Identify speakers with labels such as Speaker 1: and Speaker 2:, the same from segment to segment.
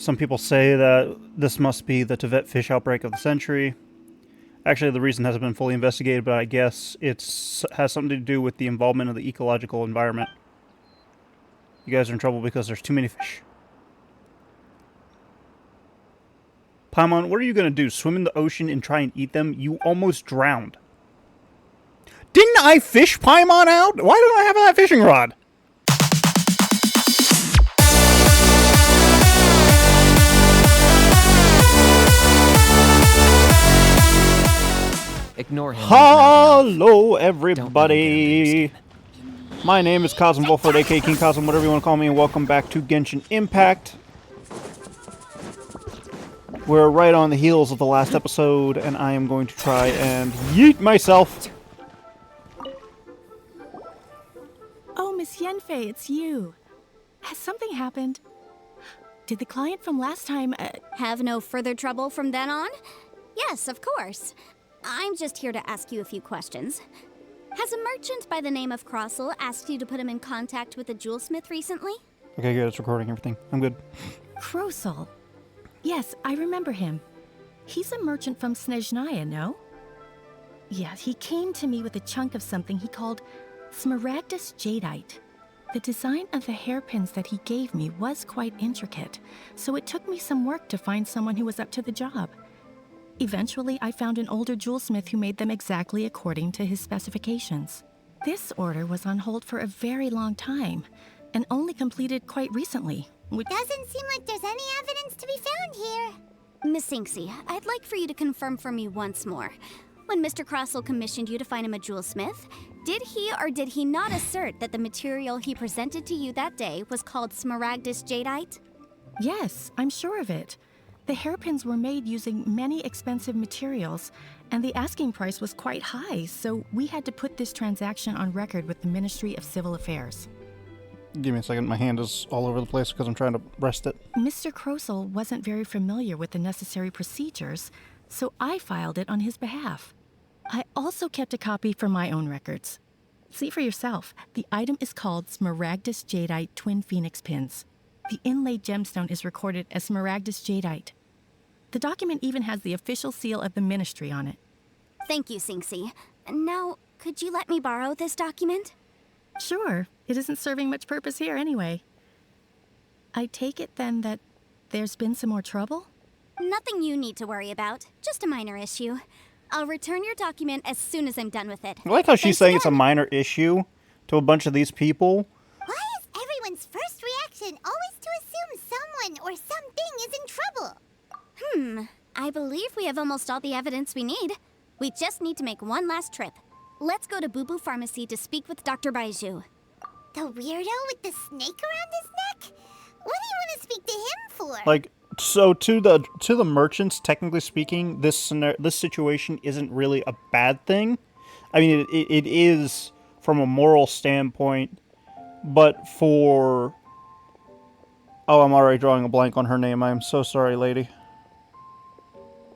Speaker 1: Some people say that this must be the Tibet fish outbreak of the century. Actually, the reason hasn't been fully investigated, but I guess it has something to do with the involvement of the ecological environment. You guys are in trouble because there's too many fish. Paimon, what are you going to do? Swim in the ocean and try and eat them? You almost drowned. Didn't I fish Paimon out? Why don't I have that fishing rod?
Speaker 2: Ignore him.
Speaker 1: Hello, everybody. My name is Kazm Vulfhart, aka King Kazm, whatever you want to call me, and welcome back to Genshin Impact. We're right on the heels of the last episode, and I am going to try and yeet myself.
Speaker 3: Oh, Miss Yenfei, it's you. Has something happened? Did the client from last time,
Speaker 4: Have no further trouble from then on? Yes, of course. I'm just here to ask you a few questions. Has a merchant by the name of Crossel asked you to put him in contact with a jewelsmith recently?
Speaker 1: Okay, good. It's recording everything. I'm good.
Speaker 3: Krosel? Yes, I remember him. He's a merchant from Snezhnaya, no? Yeah, he came to me with a chunk of something he called Smaragdus Jadeite. The design of the hairpins that he gave me was quite intricate, so it took me some work to find someone who was up to the job. Eventually, I found an older jewelsmith who made them exactly according to his specifications. This order was on hold for a very long time, and only completed quite recently, which
Speaker 5: Doesn't seem like there's any evidence to be found here.
Speaker 4: Miss Inksy, I'd like for you to confirm for me once more. When Mr. Crossel commissioned you to find him a jewelsmith, did he or did he not assert that the material he presented to you that day was called Smaragdus Jadeite?
Speaker 3: Yes, I'm sure of it. The hairpins were made using many expensive materials, and the asking price was quite high, so we had to put this transaction on record with the Ministry of Civil Affairs.
Speaker 1: Give me a second. My hand is all over the place because I'm trying to rest it.
Speaker 3: Mr. Krosel wasn't very familiar with the necessary procedures, so I filed it on his behalf. I also kept a copy for my own records. See for yourself, the item is called Smaragdus Jadeite Twin Phoenix Pins. The inlaid gemstone is recorded as Smaragdus Jadeite. The document even has the official seal of the ministry on it.
Speaker 4: Thank you, Sinksy. Now, could you let me borrow this document?
Speaker 3: Sure, it isn't serving much purpose here anyway. I take it then that there's been some more trouble?
Speaker 4: Nothing you need to worry about, just a minor issue. I'll return your document as soon as I'm done with it.
Speaker 1: I like how she's
Speaker 4: Thanks
Speaker 1: saying it's a
Speaker 4: again.
Speaker 1: minor issue to a bunch of these people.
Speaker 5: Why is everyone's first reaction always to assume someone or something is in trouble?
Speaker 4: I believe we have almost all the evidence we need. We just need to make one last trip. Let's go to Boo Boo Pharmacy to speak with Dr. Baiju.
Speaker 5: The weirdo with the snake around his neck? What do you want to speak to him for?
Speaker 1: Like, so to the merchants, technically speaking, this situation isn't really a bad thing. I mean, it is from a moral standpoint, but for... Oh, I'm already drawing a blank on her name. I'm so sorry, lady.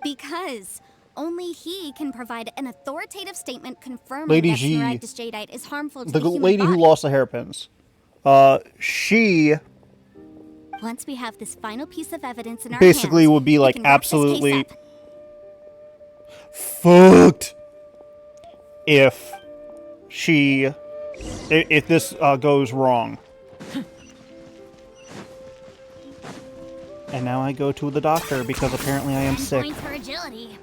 Speaker 4: Because only he can provide an authoritative statement confirming
Speaker 1: Lady
Speaker 4: that
Speaker 1: G.
Speaker 4: Smaragdus Jadeite is harmful to
Speaker 1: The
Speaker 4: the human
Speaker 1: lady
Speaker 4: body.
Speaker 1: who lost the hairpins. She
Speaker 4: Once we have this final piece of evidence in our
Speaker 1: basically
Speaker 4: hands,
Speaker 1: would be
Speaker 4: we
Speaker 1: like
Speaker 4: can wrap this case
Speaker 1: absolutely
Speaker 4: up.
Speaker 1: fucked if this goes wrong. And now I go to the doctor because apparently I am
Speaker 5: 10
Speaker 1: sick.
Speaker 5: points for agility.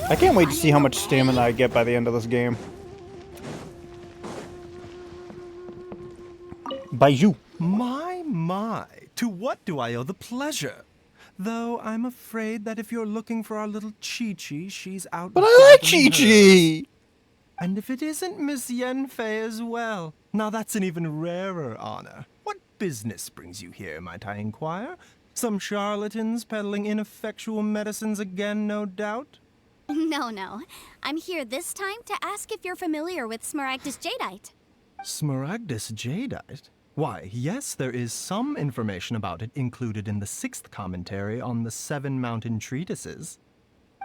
Speaker 1: I can't wait to see how much stamina I get by the end of this game. Baiju.
Speaker 6: My, to what do I owe the pleasure? Though I'm afraid that if you're looking for our little Chi-Chi, she's out.
Speaker 1: But I like
Speaker 6: gathering
Speaker 1: Chi-Chi!
Speaker 6: hers. And if it isn't Miss Yenfei as well, now that's an even rarer honor. What business brings you here, might I inquire? Some charlatans peddling ineffectual medicines again, no doubt?
Speaker 4: No. I'm here this time to ask if you're familiar with Smaragdus Jadeite.
Speaker 6: Smaragdus Jadeite? Why, yes, there is some information about it included in the 6th commentary on the 7 mountain treatises.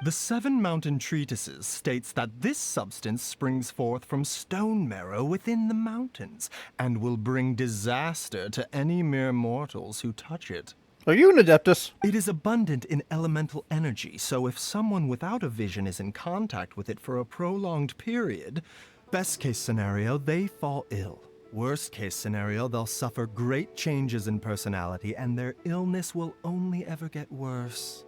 Speaker 6: The Seven Mountain Treatises states that this substance springs forth from stone marrow within the mountains, and will bring disaster to any mere mortals who touch it.
Speaker 1: Are you an Adeptus?
Speaker 6: It is abundant in elemental energy, so if someone without a vision is in contact with it for a prolonged period, best case scenario, they fall ill. Worst case scenario, they'll suffer great changes in personality, and their illness will only ever get worse.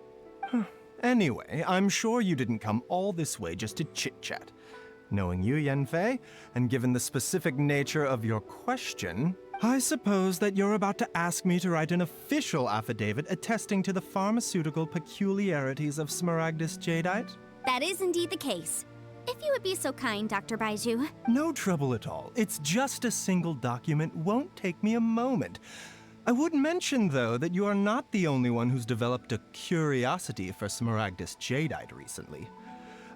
Speaker 6: Anyway, I'm sure you didn't come all this way just to chit-chat. Knowing you, Yanfei, and given the specific nature of your question, I suppose that you're about to ask me to write an official affidavit attesting to the pharmaceutical peculiarities of Smaragdus jadeite?
Speaker 4: That is indeed the case. If you would be so kind, Dr. Baiju.
Speaker 6: No trouble at all. It's just a single document, won't take me a moment. I would mention, though, that you are not the only one who's developed a curiosity for Smaragdus jadeite recently.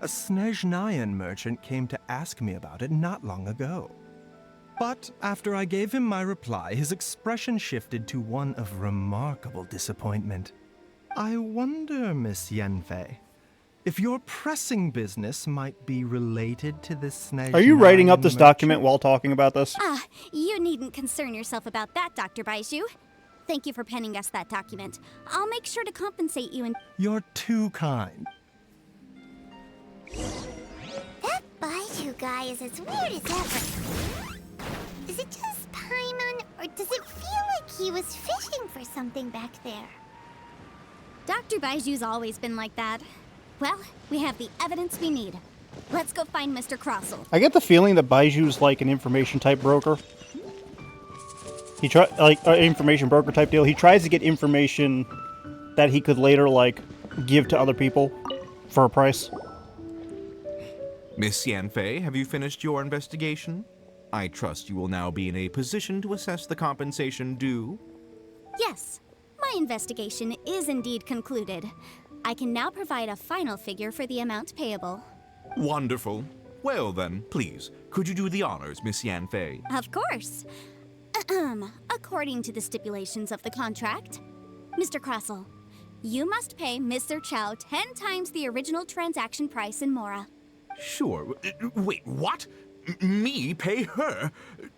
Speaker 6: A Snezhnayan merchant came to ask me about it not long ago. But after I gave him my reply, his expression shifted to one of remarkable disappointment. I wonder, Miss Yanfei, if your pressing business might be related to this Snezhnayan
Speaker 1: Are you writing up this
Speaker 6: merchant?
Speaker 1: document while talking about this?
Speaker 4: You needn't concern yourself about that, Dr. Baiju. Thank you for penning us that document. I'll make sure to compensate you in...
Speaker 6: You're too kind.
Speaker 5: That Baiju guy is as weird as ever. Is it just Paimon, or does it feel like he was fishing for something back there?
Speaker 4: Dr. Baiju's always been like that. Well, we have the evidence we need. Let's go find Mr. Crossell.
Speaker 1: I get the feeling that Baiju's like an information type broker. He information broker type deal. He tries to get information that he could later like give to other people for a price.
Speaker 2: Miss Yanfei, have you finished your investigation? I trust you will now be in a position to assess the compensation due.
Speaker 4: Yes, my investigation is indeed concluded. I can now provide a final figure for the amount payable.
Speaker 2: Wonderful. Well then, please, could you do the honors, Miss Yanfei?
Speaker 4: Of course. According to the stipulations of the contract, Mr. Crossell, you must pay Mr. Chow 10 times the original transaction price in Mora.
Speaker 2: Sure. Wait, what? Me pay her?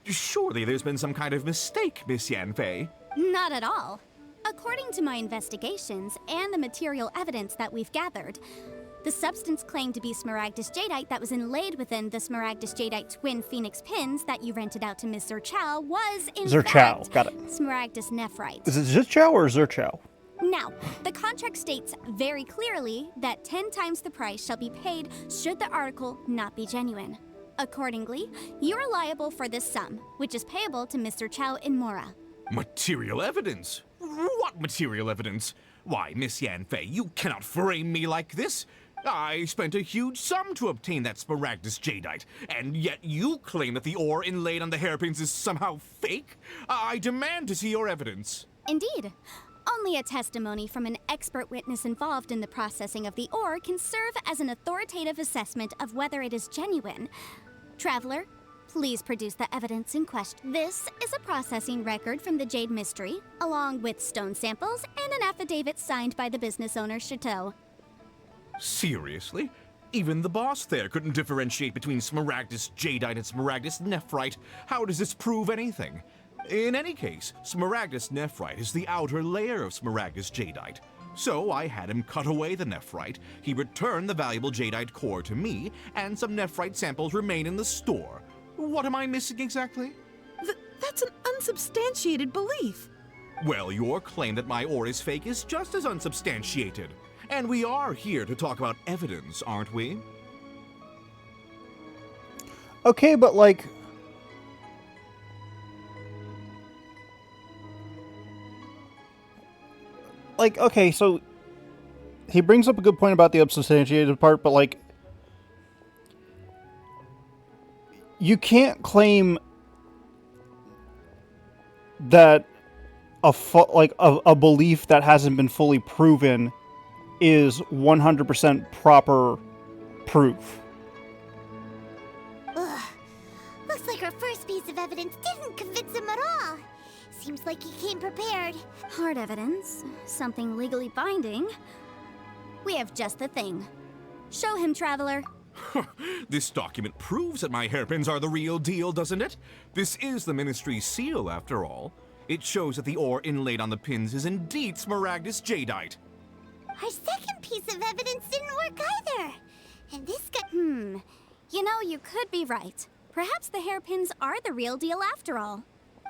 Speaker 2: Surely there's been some kind of mistake, Miss Yanfei.
Speaker 4: Not at all. According to my investigations and the material evidence that we've gathered, the substance claimed to be Smaragdus jadeite that was inlaid within the Smaragdus jadeite twin phoenix pins that you rented out to Mr. Chow was, in
Speaker 1: Zerchow,
Speaker 4: fact,
Speaker 1: got it.
Speaker 4: Smaragdus nephrite.
Speaker 1: Is it Zerchow or Zerchow?
Speaker 4: Now, the contract states very clearly that 10 times the price shall be paid should the article not be genuine. Accordingly, you are liable for this sum, which is payable to Mr. Chow in Mora.
Speaker 2: Material evidence? What material evidence? Why, Miss Yanfei, you cannot frame me like this. I spent a huge sum to obtain that Smaragdus jadeite, and yet you claim that the ore inlaid on the hairpins is somehow fake? I demand to see your evidence.
Speaker 4: Indeed. Only a testimony from an expert witness involved in the processing of the ore can serve as an authoritative assessment of whether it is genuine. Traveler, please produce the evidence in question. This is a processing record from the Jade Mystery, along with stone samples and an affidavit signed by the business owner, Chateau.
Speaker 2: Seriously? Even the boss there couldn't differentiate between Smaragdus jadeite and Smaragdus nephrite. How does this prove anything? In any case, Smaragdus nephrite is the outer layer of Smaragdus jadeite. So I had him cut away the nephrite, he returned the valuable jadeite core to me, and some nephrite samples remain in the store. What am I missing exactly?
Speaker 7: That's an unsubstantiated belief.
Speaker 2: Well, your claim that my ore is fake is just as unsubstantiated. And we are here to talk about evidence, aren't we?
Speaker 1: Okay, but like... okay, so... He brings up a good point about the unsubstantiated part, but like... You can't claim that a belief that hasn't been fully proven is 100% proper proof.
Speaker 5: Ugh. Looks like our first piece of evidence didn't convince him at all. Seems like he came prepared.
Speaker 4: Hard evidence, something legally binding. We have just the thing. Show him, Traveler.
Speaker 2: This document proves that my hairpins are the real deal, doesn't it? This is the Ministry's seal, after all. It shows that the ore inlaid on the pins is indeed Smaragdus jadeite.
Speaker 5: Our second piece of evidence didn't work either. And this guy...
Speaker 4: You know, you could be right. Perhaps the hairpins are the real deal after all.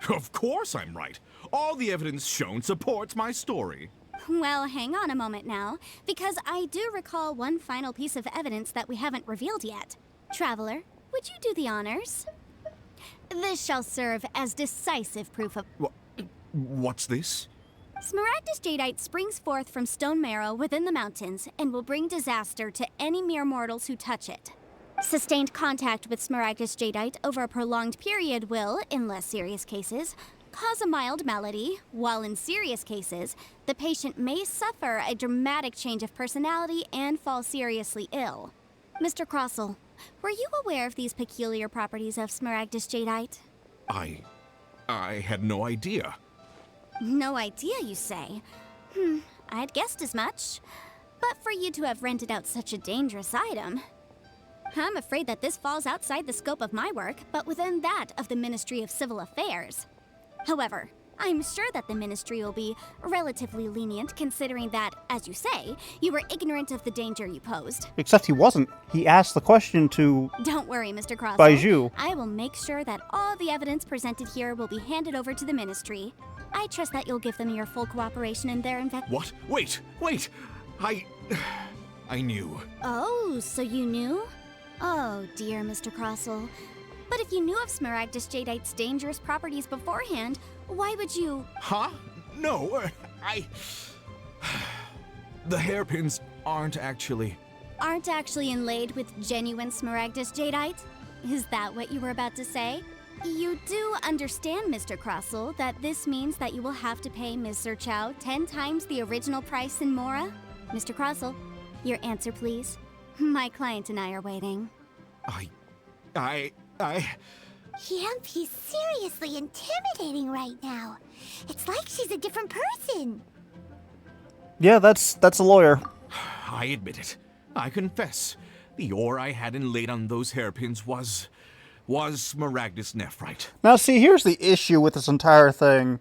Speaker 2: Of course I'm right. All the evidence shown supports my story.
Speaker 4: Well, hang on a moment now, because I do recall one final piece of evidence that we haven't revealed yet. Traveler, would you do the honors? This shall serve as decisive proof of...
Speaker 2: What's this?
Speaker 4: Smaragdus jadeite springs forth from stone marrow within the mountains and will bring disaster to any mere mortals who touch it. Sustained contact with Smaragdus jadeite over a prolonged period will, in less serious cases, cause a mild malady, while in serious cases, the patient may suffer a dramatic change of personality and fall seriously ill. Mr. Crossell, were you aware of these peculiar properties of Smaragdus jadeite?
Speaker 2: I had no idea.
Speaker 4: No idea, you say? I'd guessed as much. But for you to have rented out such a dangerous item... I'm afraid that this falls outside the scope of my work, but within that of the Ministry of Civil Affairs. However, I'm sure that the Ministry will be relatively lenient considering that, as you say, you were ignorant of the danger you posed.
Speaker 1: Except he wasn't. He asked the question to...
Speaker 4: Don't worry, Mr. Crossell.
Speaker 1: Baiju.
Speaker 4: I will make sure that all the evidence presented here will be handed over to the Ministry. I trust that you'll give them your full cooperation in their
Speaker 2: What? Wait! I knew.
Speaker 4: Oh, so you knew? Oh, dear Mr. Crossell. But if you knew of Smaragdus jadeite's dangerous properties beforehand, why would you...
Speaker 2: Huh? No, The hairpins aren't actually
Speaker 4: inlaid with genuine Smaragdus jadeite? Is that what you were about to say? You do understand, Mr. Crossell, that this means that you will have to pay Ms. Zerchow 10 times the original price in Mora? Mr. Crossell, your answer, please. My client and I are waiting.
Speaker 5: Yep, he's seriously intimidating right now. It's like she's a different person.
Speaker 1: Yeah, that's a lawyer.
Speaker 2: I admit it. I confess. The ore I had inlaid on those hairpins was Smaragdus nephrite.
Speaker 1: Now, see, here's the issue with this entire thing.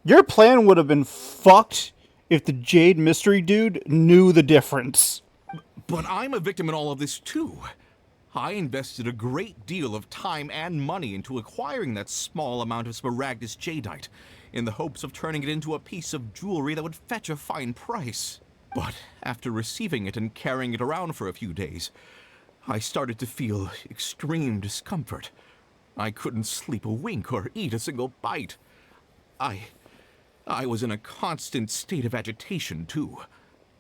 Speaker 1: Your plan would have been fucked if the Jade Mystery Dude knew the difference.
Speaker 2: But I'm a victim in all of this, too. I invested a great deal of time and money into acquiring that small amount of Smaragdus jadeite, in the hopes of turning it into a piece of jewelry that would fetch a fine price. But after receiving it and carrying it around for a few days, I started to feel extreme discomfort. I couldn't sleep a wink or eat a single bite. I was in a constant state of agitation, too.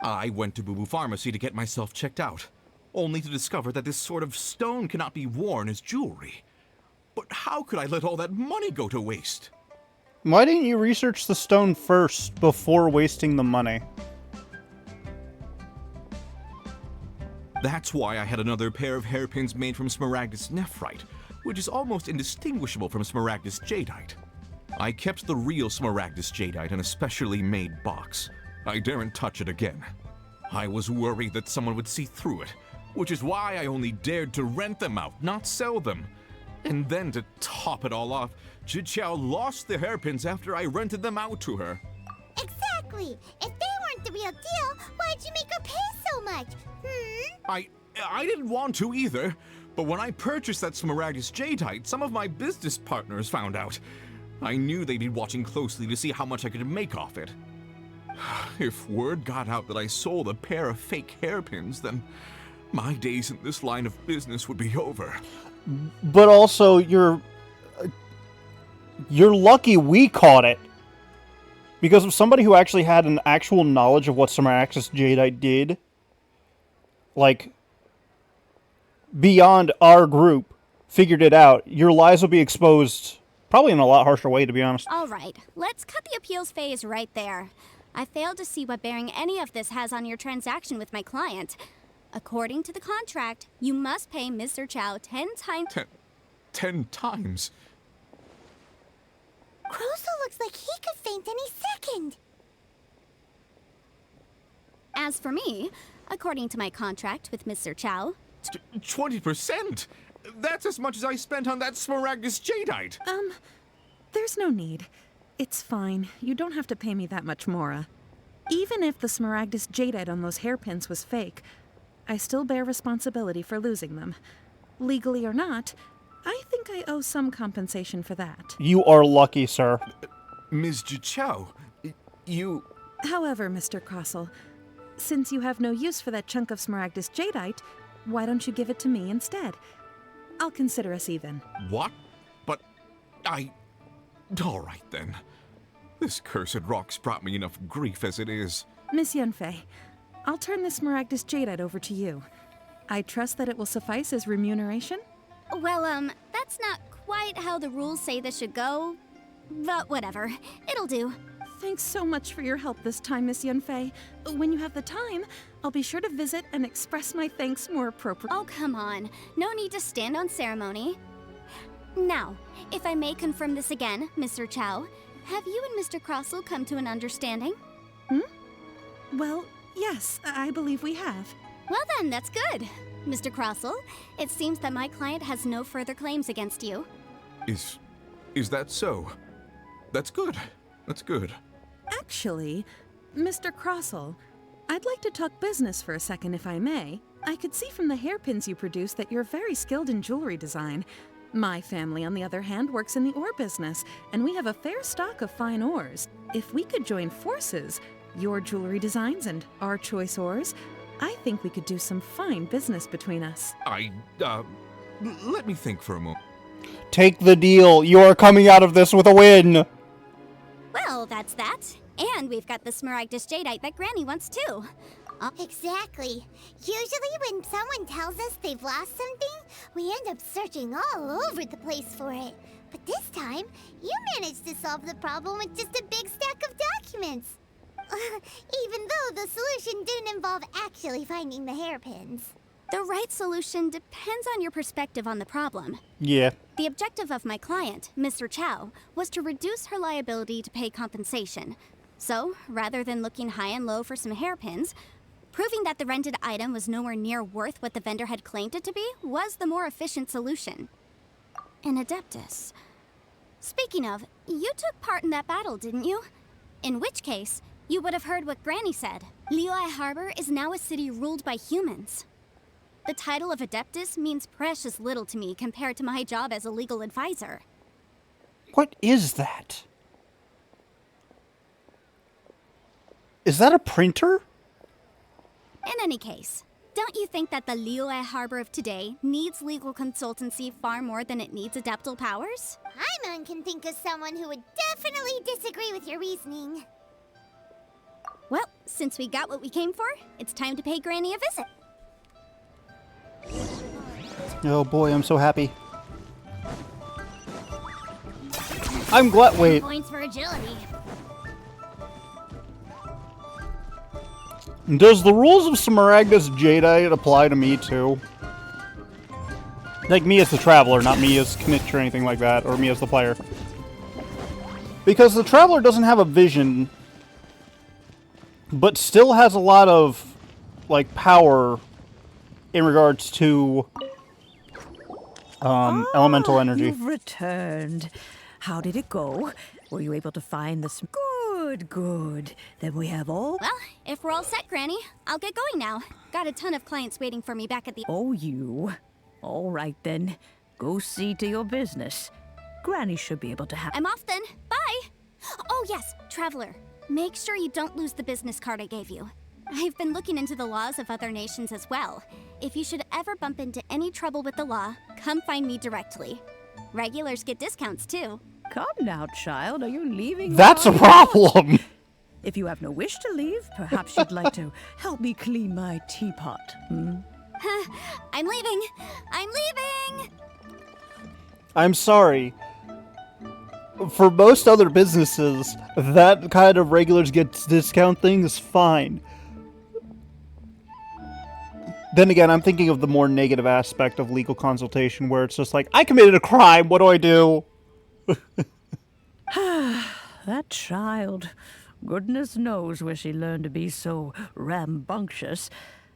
Speaker 2: I went to Boo Boo Pharmacy to get myself checked out, only to discover that this sort of stone cannot be worn as jewelry. But how could I let all that money go to waste?
Speaker 1: Why didn't you research the stone first before wasting the money?
Speaker 2: That's why I had another pair of hairpins made from Smaragdus nephrite, which is almost indistinguishable from Smaragdus jadeite. I kept the real Smaragdus jadeite in a specially made box. I daren't touch it again. I was worried that someone would see through it, which is why I only dared to rent them out, not sell them. And then to top it all off, Zhiqiao lost the hairpins after I rented them out to her.
Speaker 5: Exactly. If they weren't the real deal, why'd you make her pay so much?
Speaker 2: I didn't want to either, but when I purchased that Smaragdus jadeite, some of my business partners found out. I knew they'd be watching closely to see how much I could make off it. If word got out that I sold a pair of fake hairpins, then my days in this line of business would be over.
Speaker 1: But also, you're lucky we caught it. Because of somebody who actually had an actual knowledge of what Smaragdus jadeite did, like, beyond our group, figured it out, your lies will be exposed probably in a lot harsher way, to be honest.
Speaker 4: All right, let's cut the appeals phase right there. I failed to see what bearing any of this has on your transaction with my client. According to the contract, you must pay Mr. Chow 10 times...
Speaker 2: 10 times?
Speaker 5: Crossell looks like he could faint any second.
Speaker 4: As for me, according to my contract with Mr. Chow.
Speaker 2: 20%? That's as much as I spent on that Smaragdus Jadeite.
Speaker 7: There's no need. It's fine. You don't have to pay me that much, Mora. Even if the Smaragdus Jadeite on those hairpins was fake, I still bear responsibility for losing them. Legally or not, I think I owe some compensation for that.
Speaker 1: You are lucky, sir.
Speaker 2: Ms. Chow, you...
Speaker 7: However, Mr. Crossell, since you have no use for that chunk of Smaragdus Jadeite, why don't you give it to me instead? I'll consider us even.
Speaker 2: What? But all right, then. This cursed rock's brought me enough grief as it is.
Speaker 7: Miss Yunfei, I'll turn this Smaragdus Jadeite over to you. I trust that it will suffice as remuneration?
Speaker 4: Well, that's not quite how the rules say this should go. But whatever. It'll do.
Speaker 7: Thanks so much for your help this time, Miss Yunfei. When you have the time, I'll be sure to visit and express my thanks more appropriately.
Speaker 4: Oh, come on. No need to stand on ceremony. Now, if I may confirm this again, Mr. Chow, have you and Mr. Crossell come to an understanding?
Speaker 7: Well, yes, I believe we have.
Speaker 4: Well then, that's good. Mr. Crossell, it seems that my client has no further claims against you.
Speaker 2: Is that so? That's good. That's good.
Speaker 7: Actually, Mr. Crossell, I'd like to talk business for a second if I may. I could see from the hairpins you produce that you're very skilled in jewelry design. My family, on the other hand, works in the ore business, and we have a fair stock of fine ores. If we could join forces, your jewelry designs and our choice ores, I think we could do some fine business between us.
Speaker 2: Let me think for a moment.
Speaker 1: Take the deal. You are coming out of this with a win.
Speaker 4: Well, that's that. And we've got the Smaragdus Jadeite that Granny wants too.
Speaker 5: Exactly. Usually when someone tells us they've lost something, we end up searching all over the place for it. But this time, you managed to solve the problem with just a big stack of documents. Even though the solution didn't involve actually finding the hairpins.
Speaker 4: The right solution depends on your perspective on the problem.
Speaker 1: Yeah.
Speaker 4: The objective of my client, Mr. Chow, was to reduce her liability to pay compensation. So, rather than looking high and low for some hairpins, proving that the rented item was nowhere near worth what the vendor had claimed it to be was the more efficient solution. An Adeptus. Speaking of, you took part in that battle, didn't you? In which case, you would have heard what Granny said. Liyue Harbor is now a city ruled by humans. The title of Adeptus means precious little to me compared to my job as a legal advisor.
Speaker 1: What is that? Is that a printer?
Speaker 4: In any case, don't you think that the Liyue Harbor of today needs legal consultancy far more than it needs adeptal powers?
Speaker 5: Paimon can think of someone who would definitely disagree with your reasoning.
Speaker 4: Well, since we got what we came for, it's time to pay Granny a visit.
Speaker 1: Oh boy, I'm so happy. I'm glad. Wait.
Speaker 5: Points for agility.
Speaker 1: Does the rules of Smaragdus Jadeite apply to me too? Like me as the traveler, not me as Knitch or anything like that, or me as the player. Because the traveler doesn't have a vision, but still has a lot of, like, power in regards to elemental energy.
Speaker 8: You've returned. How did it go? Were you able to find the Good, good. Then we have all...
Speaker 4: Well, if we're all set, Granny, I'll get going now. Got a ton of clients waiting for me back at the...
Speaker 8: Oh, you. All right, then. Go see to your business. Granny should be able to have...
Speaker 4: I'm off then. Bye! Oh, yes, Traveler. Make sure you don't lose the business card I gave you. I've been looking into the laws of other nations as well. If you should ever bump into any trouble with the law, come find me directly. Regulars get discounts, too.
Speaker 8: Come now, child. Are you leaving?
Speaker 1: That's a problem!
Speaker 8: If you have no wish to leave, perhaps you'd like to help me clean my teapot, hmm?
Speaker 4: I'm leaving! I'm leaving!
Speaker 1: I'm sorry. For most other businesses, that kind of regulars get discount thing is fine. Then again, I'm thinking of the more negative aspect of legal consultation, where it's just like, I committed a crime, what do I do?
Speaker 8: That child. Goodness knows where she learned to be so rambunctious.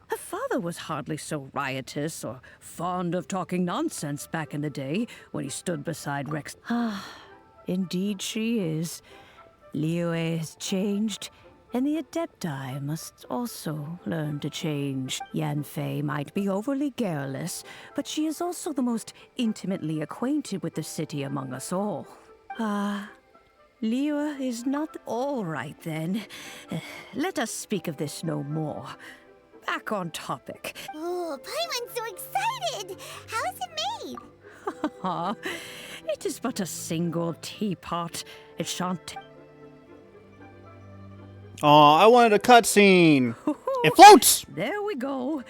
Speaker 8: Her father was hardly so riotous or fond of talking nonsense back in the day when he stood beside Rex. Ah, indeed she is. Liyue has changed, and the Adepti must also learn to change. Yanfei might be overly garrulous, but she is also the most intimately acquainted with the city among us all. Ah, Liyue is not all right then. Let us speak of this no more. Back on topic.
Speaker 5: Oh, Paimon's so excited! How is it made?
Speaker 8: It is but a single teapot. It shan't.
Speaker 1: Aw, I wanted a cutscene. It floats.
Speaker 8: There we go.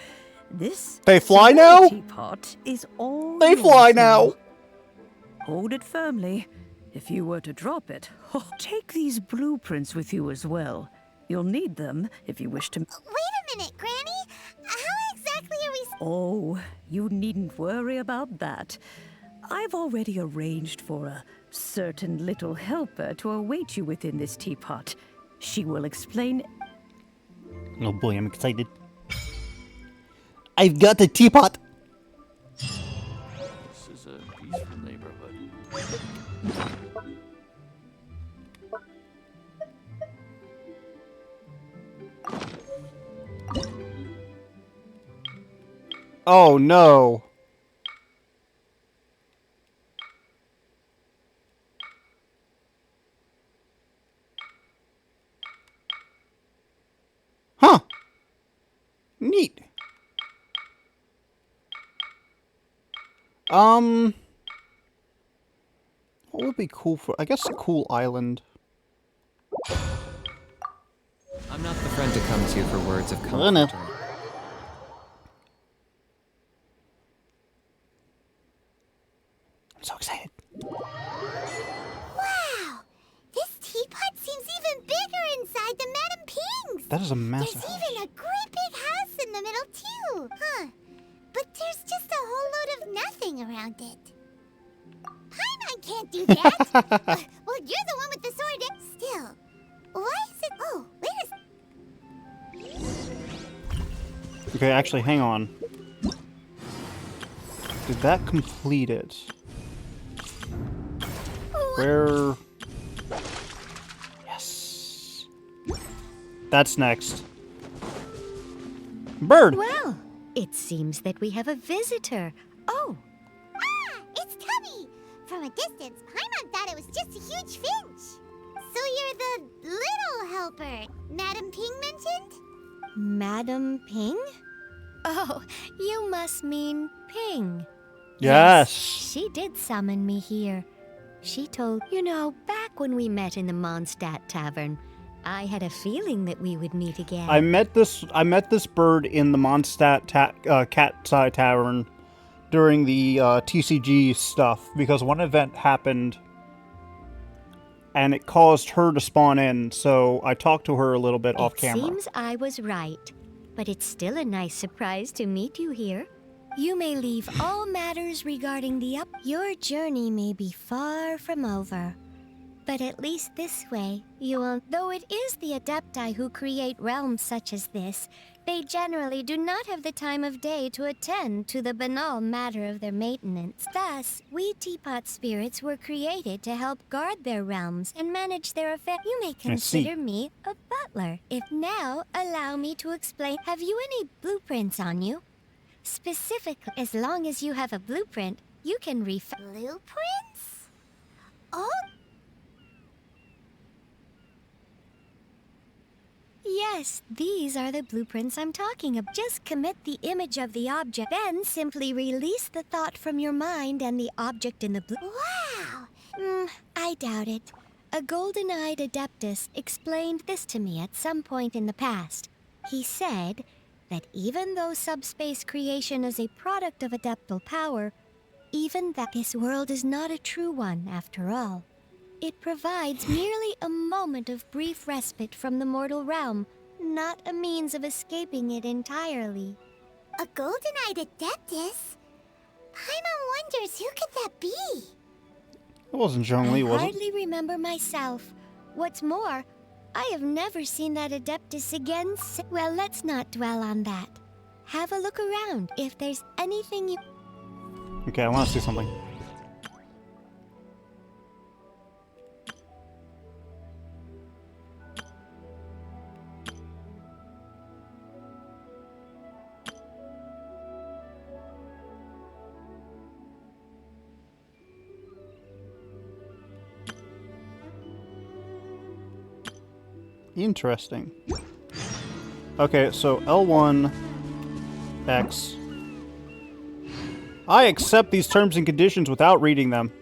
Speaker 8: This
Speaker 1: They fly
Speaker 8: single
Speaker 1: now?
Speaker 8: teapot is all
Speaker 1: They
Speaker 8: yours
Speaker 1: fly now.
Speaker 8: Hold it firmly. If you were to drop it, take these blueprints with you as well. You'll need them if you wish to.
Speaker 5: Wait a minute, Granny! How exactly are we...
Speaker 8: Oh, you needn't worry about that. I've already arranged for a certain little helper to await you within this teapot. She will explain.
Speaker 1: Oh boy, I'm excited. I've got the teapot.
Speaker 9: This is a peaceful neighborhood.
Speaker 1: Oh no. Huh. Neat. What would be cool for... I guess a cool island.
Speaker 10: I'm not the friend to come to for words of
Speaker 1: I know.
Speaker 10: comfort.
Speaker 1: I'm so excited.
Speaker 5: Wow! This teapot seems even bigger inside than Madame Ping's!
Speaker 1: That is a massive...
Speaker 5: There's even a great big house in the middle, too! Huh. But there's just a whole load of nothing around it. Paimon can't do that! Well, you're the one with the sword. Still, why is it... Oh, wait a...
Speaker 1: Okay, actually, hang on. Did that complete it? Where... Yes. That's next. Bird!
Speaker 11: Well, it seems that we have a visitor. Oh,
Speaker 5: Ah! It's Tubby! From a distance, Paimon thought it was just a huge finch. So you're the little helper Madame Ping mentioned?
Speaker 11: Madam Ping? Oh, you must mean Ping.
Speaker 1: Yes!
Speaker 11: She did summon me here. She told, you know, back when we met in the Mondstadt Tavern, I had a feeling that we would meet again.
Speaker 1: I met this bird in the Mondstadt Cat Tavern during the TCG stuff because one event happened and it caused her to spawn in, so I talked to her a little bit off camera.
Speaker 11: It seems I was right, but it's still a nice surprise to meet you here. You may leave all matters regarding the Your journey may be far from over. But at least this way, you will... Though it is the Adepti who create realms such as this, they generally do not have the time of day to attend to the banal matter of their maintenance. Thus, we teapot spirits were created to help guard their realms and manage their affairs. You may consider me a butler. If now, allow me to explain. Have you any blueprints on you? Specifically, as long as you have a blueprint, you can
Speaker 5: Blueprints? Oh,
Speaker 11: Yes, these are the blueprints I'm talking about. Just commit the image of the object, then simply release the thought from your mind and the object in the
Speaker 5: wow!
Speaker 11: I doubt it. A golden-eyed adeptus explained this to me at some point in the past. He said that even though subspace creation is a product of adeptal power, even that this world is not a true one after all. It provides merely a moment of brief respite from the mortal realm, not a means of escaping it entirely.
Speaker 5: A golden-eyed adeptus? Paimon wonders who could that be?
Speaker 1: It wasn't Zhongli,
Speaker 11: I
Speaker 1: was it?
Speaker 11: hardly remember myself. What's more, I have never seen that adeptus again Well, let's not dwell on that. Have a look around. If there's anything you...
Speaker 1: Okay, I want to see something. Interesting. Okay, so L1, X. I accept these terms and conditions without reading them.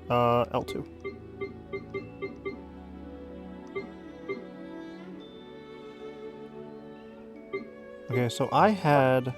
Speaker 1: L2. Okay, so I had...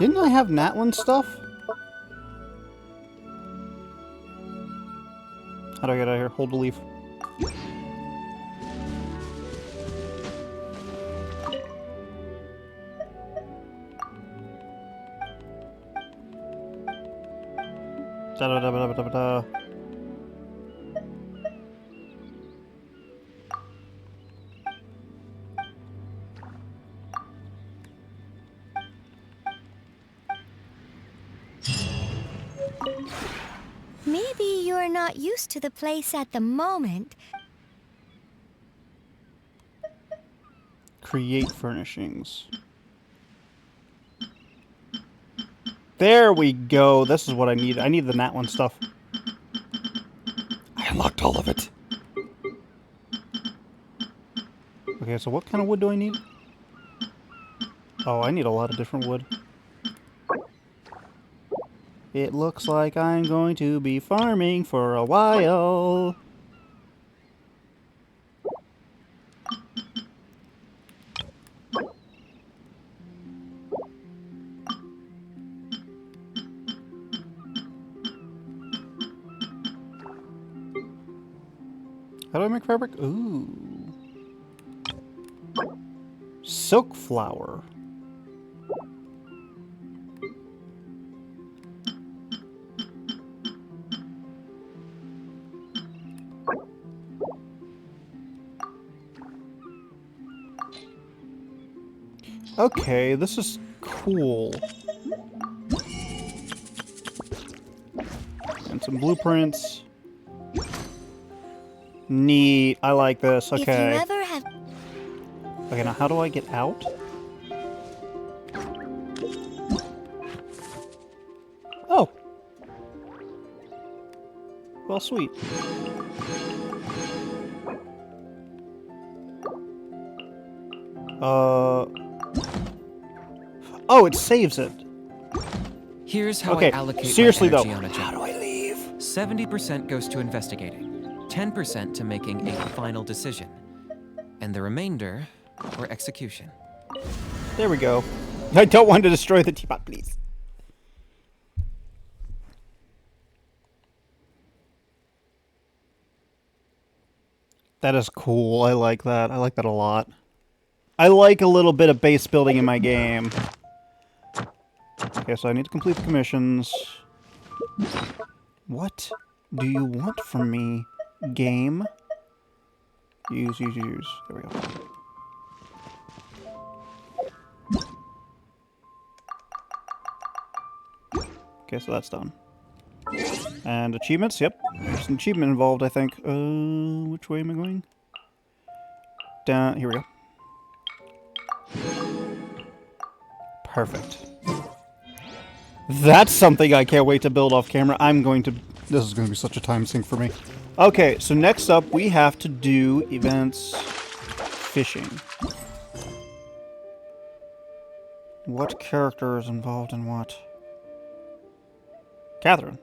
Speaker 1: Didn't I have Natlin stuff? How do I get out of here? Hold the leaf. Da da da da da da da.
Speaker 11: Maybe you're not used to the place at the moment.
Speaker 1: Create furnishings. There we go. This is what I need. I need the Natlin stuff. I unlocked all of it. Okay, so what kind of wood do I need? Oh, I need a lot of different wood. It looks like I'm going to be farming for a while. How do I make fabric? Ooh. Silk flower. Okay, this is cool. And some blueprints. Neat. I like this. Okay.
Speaker 11: If you ever have...
Speaker 1: Okay, now how do I get out? Oh. Well, sweet. Oh, it saves it.
Speaker 10: Here's how
Speaker 1: Okay,
Speaker 10: I allocate
Speaker 1: seriously
Speaker 10: my energy
Speaker 1: though.
Speaker 10: on a job.
Speaker 1: How do I leave?
Speaker 10: 70% goes to investigating, 10% to making a final decision, and the remainder for execution.
Speaker 1: There we go. I don't want to destroy the teapot, please. That is cool. I like that. I like that a lot. I like a little bit of base building in my game. Okay, so I need to complete the commissions. What do you want from me, game? Use. There we go. Okay, so that's done. And achievements, yep. There's an achievement involved, I think. Which way am I going? Down, here we go. Perfect. That's something I can't wait to build off camera. This is going to be such a time sink for me. Okay, so next up we have to do events fishing. What character is involved in what? Catherine.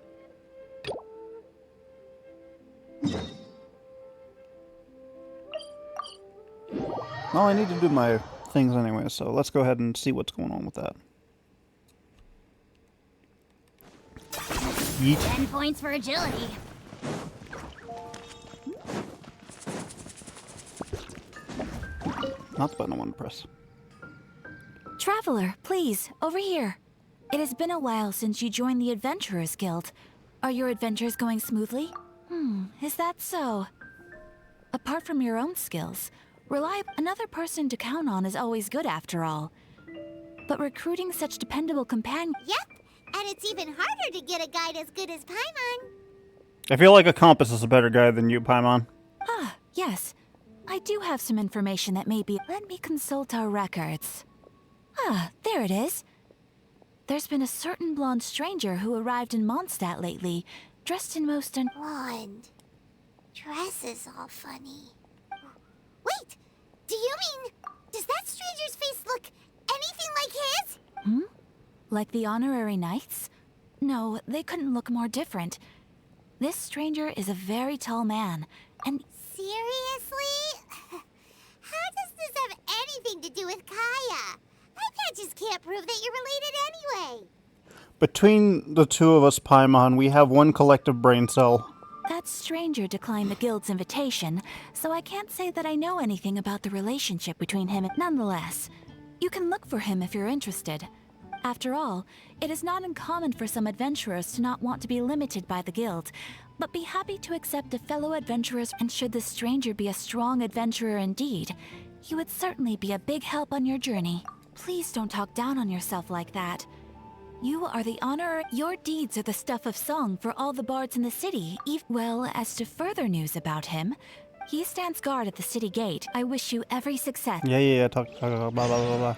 Speaker 1: Well, I need to do my things anyway, so let's go ahead and see what's going on with that. Yeet.
Speaker 4: 10 points for agility.
Speaker 1: Not the button I want to press.
Speaker 12: Traveler, please, over here. It has been a while since you joined the Adventurers Guild. Are your adventures going smoothly? Is that so? Apart from your own skills, another person to count on is always good after all. But recruiting such dependable companions...
Speaker 5: Yep, and it's even harder to get a guide as good as Paimon.
Speaker 1: I feel like a compass is a better guy than you, Paimon.
Speaker 12: Ah, yes. I do have some information that may be... Let me consult our records. Ah, there it is. There's been a certain blonde stranger who arrived in Mondstadt lately, dressed in most
Speaker 5: Blonde. Dress is all funny. Wait! Do you mean... Does that stranger's face look anything like his?
Speaker 12: Like the honorary knights? No, they couldn't look more different. This stranger is a very tall man, and...
Speaker 5: Seriously? How does this have anything to do with Kaya? That just can't prove that you're related anyway.
Speaker 1: Between the two of us, Paimon, we have one collective brain cell.
Speaker 12: That stranger declined the guild's invitation, so I can't say that I know anything about the relationship between him and... Nonetheless, you can look for him if you're interested. After all, it is not uncommon for some adventurers to not want to be limited by the guild, but be happy to accept a fellow adventurer's, and should the stranger be a strong adventurer indeed, he would certainly be a big help on your journey. Please don't talk down on yourself like that. You are the honorer. Your deeds are the stuff of song for all the bards in the city. Well, as to further news about him, he stands guard at the city gate. I wish you every success.
Speaker 1: Yeah, talk, blah, blah, blah, blah.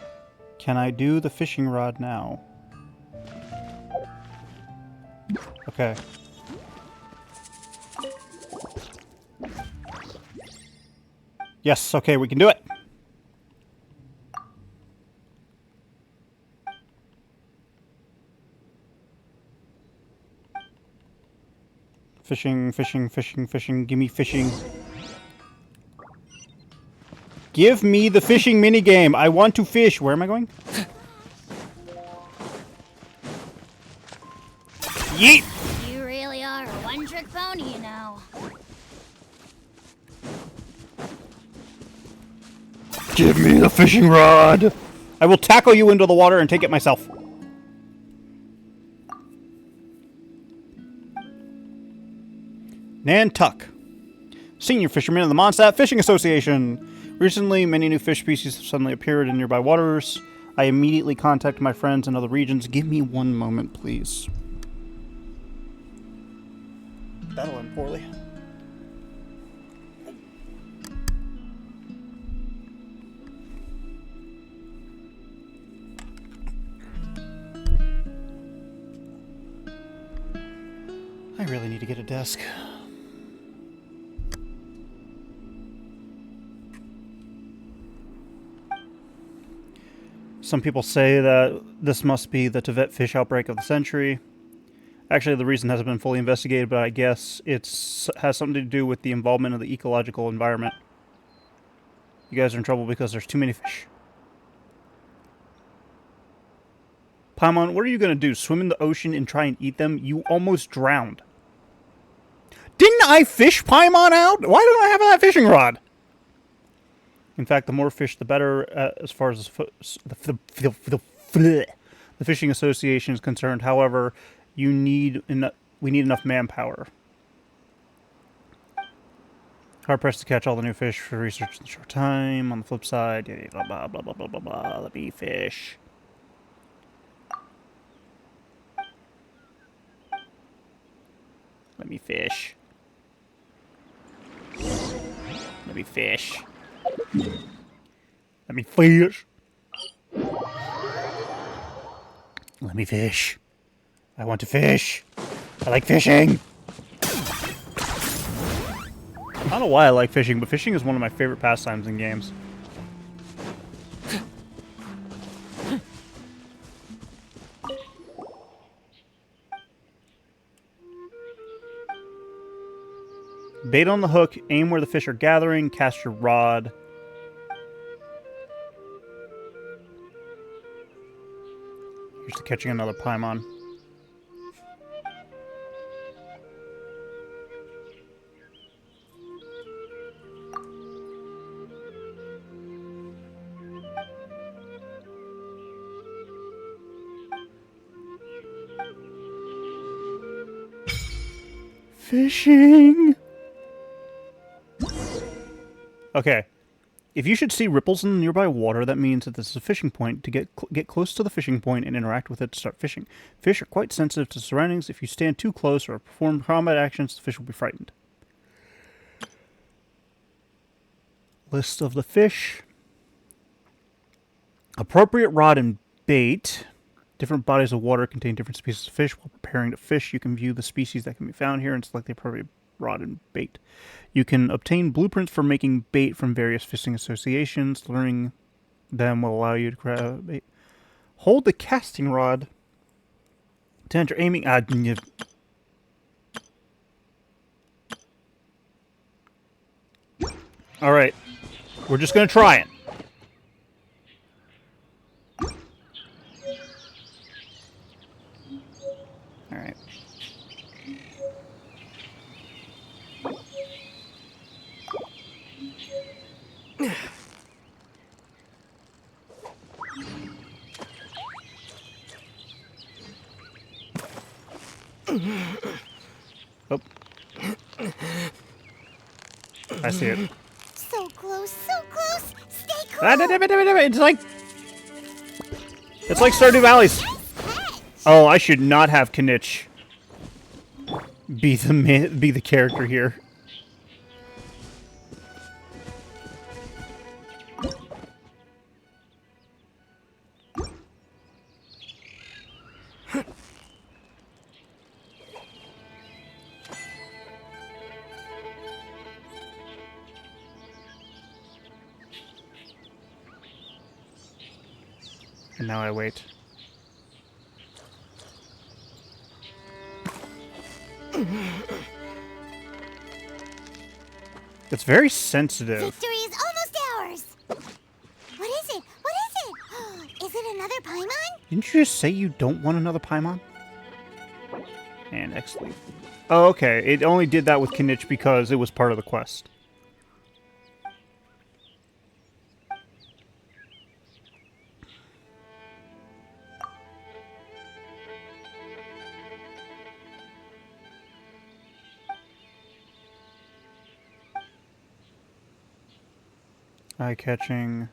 Speaker 1: Can I do the fishing rod now? Okay. Yes, okay, we can do it. Fishing, fishing, fishing, fishing. Give me fishing. Give me the fishing minigame. I want to fish. Where am I going? Yeet!
Speaker 4: You really are a one-trick pony, you know.
Speaker 1: Give me the fishing rod. I will tackle you into the water and take it myself. Nantuck, senior fisherman of the Mondstadt Fishing Association. Recently, many new fish species have suddenly appeared in nearby waters. I immediately contacted my friends in other regions. Give me one moment, please. That'll end poorly. I really need to get a desk. Some people say that this must be the Tibet fish outbreak of the century. Actually, the reason hasn't been fully investigated, but I guess it has something to do with the involvement of the ecological environment. You guys are in trouble because there's too many fish. Paimon, what are you going to do? Swim in the ocean and try and eat them? You almost drowned. Didn't I fish Paimon out? Why don't I have that fishing rod? In fact, the more fish, the better, as far as the fishing association is concerned. However, we need enough manpower. Hard pressed to catch all the new fish for research in a short time. On the flip side, blah blah blah blah blah blah blah. Let me fish. Let me fish. Let me fish. Let me fish. Let me fish. I want to fish. I like fishing. I don't know why I like fishing, but fishing is one of my favorite pastimes in games. Bait on the hook, aim where the fish are gathering, cast your rod. Here's to catching another Paimon. Fishing! Okay. If you should see ripples in the nearby water, that means that this is a fishing point. To get close to the fishing point and interact with it to start fishing. Fish are quite sensitive to surroundings. If you stand too close or perform combat actions, the fish will be frightened. List of the fish. Appropriate rod and bait. Different bodies of water contain different species of fish. While preparing to fish, you can view the species that can be found here and select the appropriate rod and bait. You can obtain blueprints for making bait from various fishing associations. Learning them will allow you to grab bait. Hold the casting rod to enter aiming. Alright. We're just going to try it. Alright. Oh. I see it.
Speaker 5: So close, so close. Stay cool.
Speaker 1: It's like Stardew Valley's. Oh, I should not have Knitch be the character here. And now I wait. It's very sensitive.
Speaker 5: Victory is almost ours. What is it? What is it? Is it another Paimon?
Speaker 1: Didn't you just say you don't want another Paimon? And X-Leaf. Oh, okay. It only did that with Knitch because it was part of the quest. Eye-catching.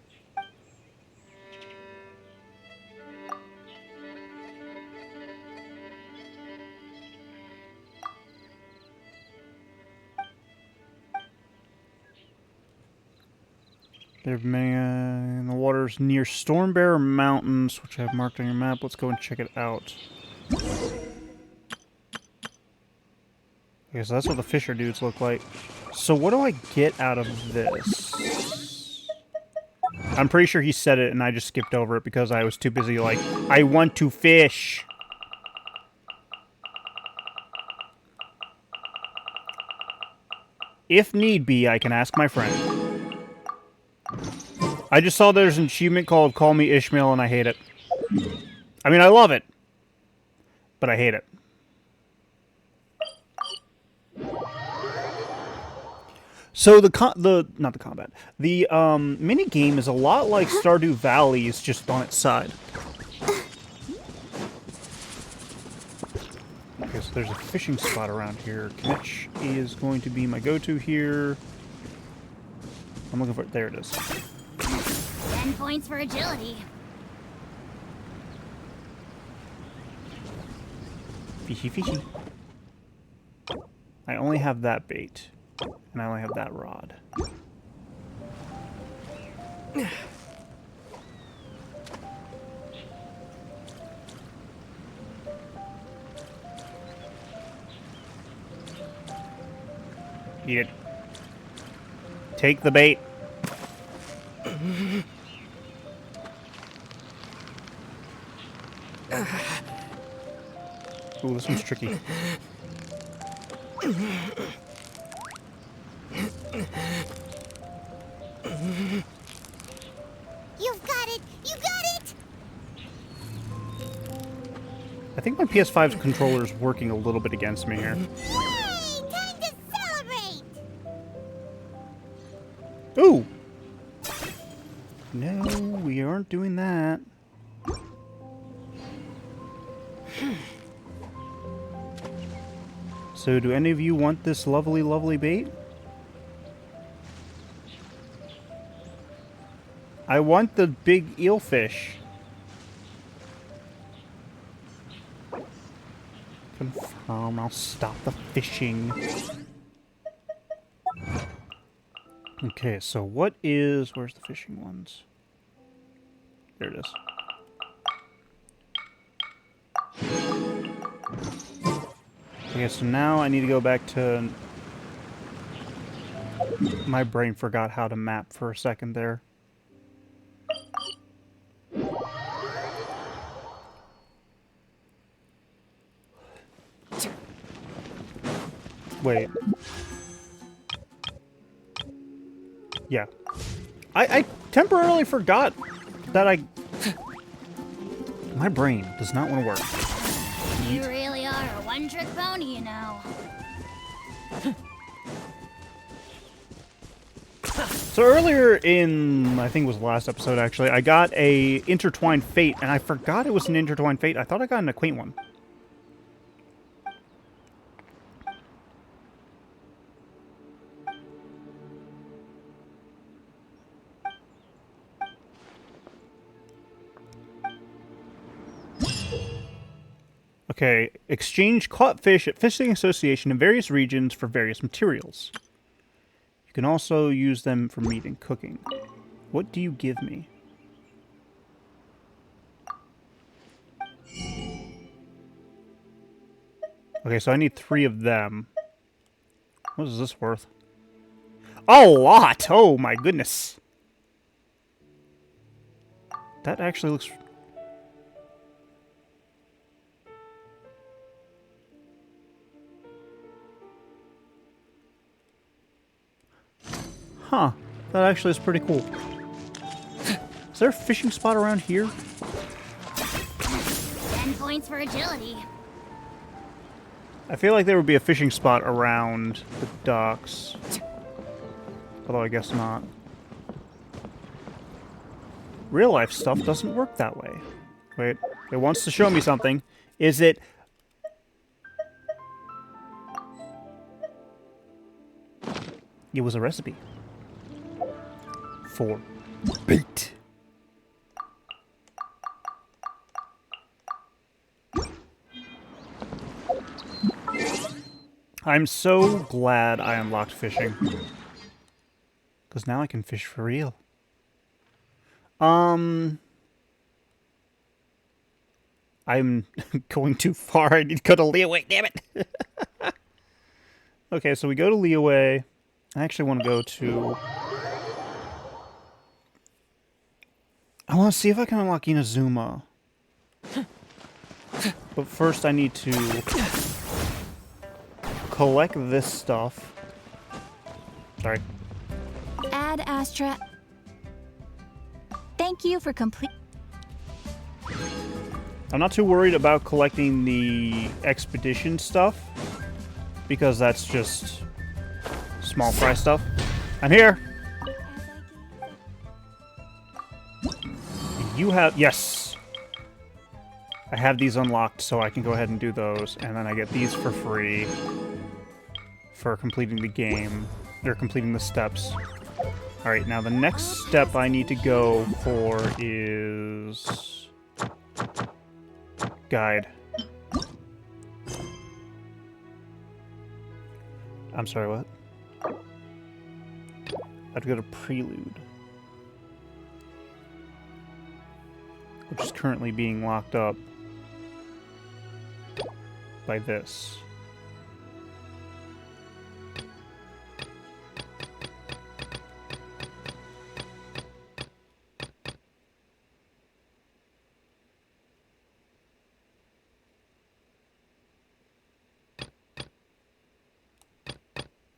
Speaker 1: There are many in the waters near Stormbearer Mountains, which I have marked on your map. Let's go and check it out. Okay, so that's what the fisher dudes look like. So what do I get out of this? I'm pretty sure he said it and I just skipped over it because I was too busy like, I want to fish. If need be, I can ask my friend. I just saw there's an achievement called Call Me Ishmael and I hate it. I mean, I love it, but I hate it. So the mini game is a lot like Stardew Valley, is just on its side. Okay, so there's a fishing spot around here. Knitch is going to be my go-to here. I'm looking for it. There it is.
Speaker 4: 10 points for agility.
Speaker 1: Fishy, fishy. I only have that bait. And I only have that rod. Eat it. Take the bait. Ooh, this one's tricky.
Speaker 5: You've got it! You got it!
Speaker 1: I think my PS5's controller is working a little bit against me here.
Speaker 5: Yay! Time to celebrate!
Speaker 1: Ooh! No, we aren't doing that. So do any of you want this lovely, lovely bait? I want the big eelfish. Confirm, I'll stop the fishing. Okay, so what is... Where's the fishing ones? There it is. Okay, so now I need to go back to... My brain forgot how to map for a second there. Wait. Yeah. I temporarily forgot that my brain does not want to work.
Speaker 4: You really are a one-trick pony, you know.
Speaker 1: So earlier in, I think it was the last episode actually, I got a intertwined fate, and I forgot it was an intertwined fate. I thought I got an acquaint one. Okay, exchange caught fish at Fishing Association in various regions for various materials. You can also use them for meat and cooking. What do you give me? Okay, so I need 3 of them. What is this worth? A lot! Oh my goodness. That actually looks... Huh. That actually is pretty cool. Is there a fishing spot around here?
Speaker 4: 10 points for agility.
Speaker 1: I feel like there would be a fishing spot around the docks. Although I guess not. Real life stuff doesn't work that way. Wait, it wants to show me something. Is it... It was a recipe. For bait. I'm so glad I unlocked fishing. Because now I can fish for real. I'm going too far. I need to go to Leeway, damn it. Okay, so we go to Leeway. I actually want to go to... I want to see if I can unlock Inazuma. But first I need to collect this stuff. Sorry.
Speaker 12: Ad Astra. Thank you for complete.
Speaker 1: I'm not too worried about collecting the expedition stuff, because that's just small fry stuff. I'm here! You have... Yes! I have these unlocked, so I can go ahead and do those, and then I get these for free for completing the game, or completing the steps. Alright, now the next step I need to go for is... Guide. I'm sorry, what? I have to go to Prelude, which is currently being locked up by this.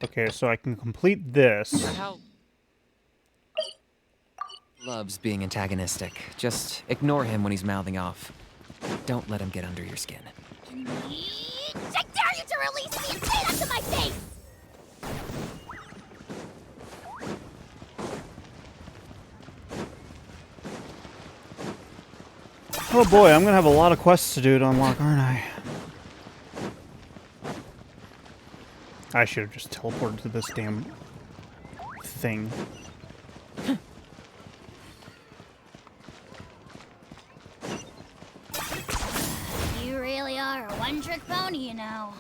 Speaker 1: Okay, so I can complete this.
Speaker 10: How... Loves being antagonistic. Just ignore him when he's mouthing off. Don't let him get under your skin.
Speaker 4: I dare you to release me and say that to my face!
Speaker 1: Oh boy, I'm gonna have a lot of quests to do to unlock, aren't I? I should have just teleported to this damn thing.
Speaker 4: You really are a one-trick pony, you know.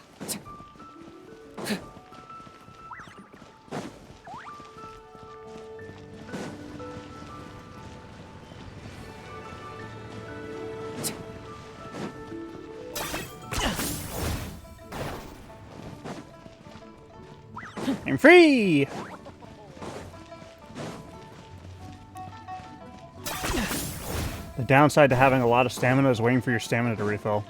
Speaker 1: I'm free! The downside to having a lot of stamina is waiting for your stamina to refill.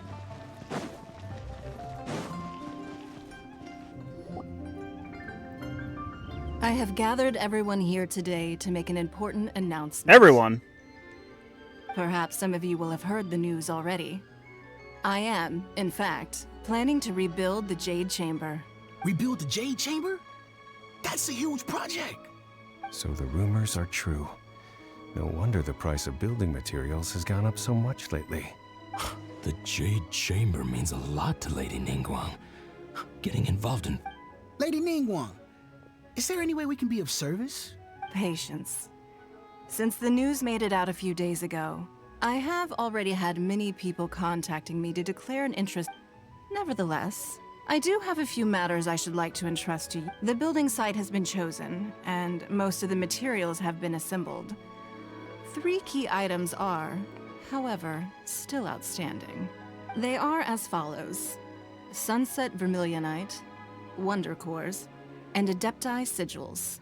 Speaker 13: I have gathered everyone here today to make an important announcement.
Speaker 1: Everyone!
Speaker 13: Perhaps some of you will have heard the news already. I am, in fact, planning to rebuild the Jade Chamber.
Speaker 14: Rebuild the Jade Chamber? That's a huge project!
Speaker 6: So the rumors are true. No wonder the price of building materials has gone up so much lately.
Speaker 14: The Jade Chamber means a lot to Lady Ningguang. Getting involved in... Lady Ningguang, is there any way we can be of service?
Speaker 13: Patience. Since the news made it out a few days ago, I have already had many people contacting me to declare an interest. Nevertheless, I do have a few matters I should like to entrust to you. The building site has been chosen, and most of the materials have been assembled. 3 key items are, however, still outstanding. They are as follows: Sunset Vermilionite, Wonder Cores, and Adepti Sigils.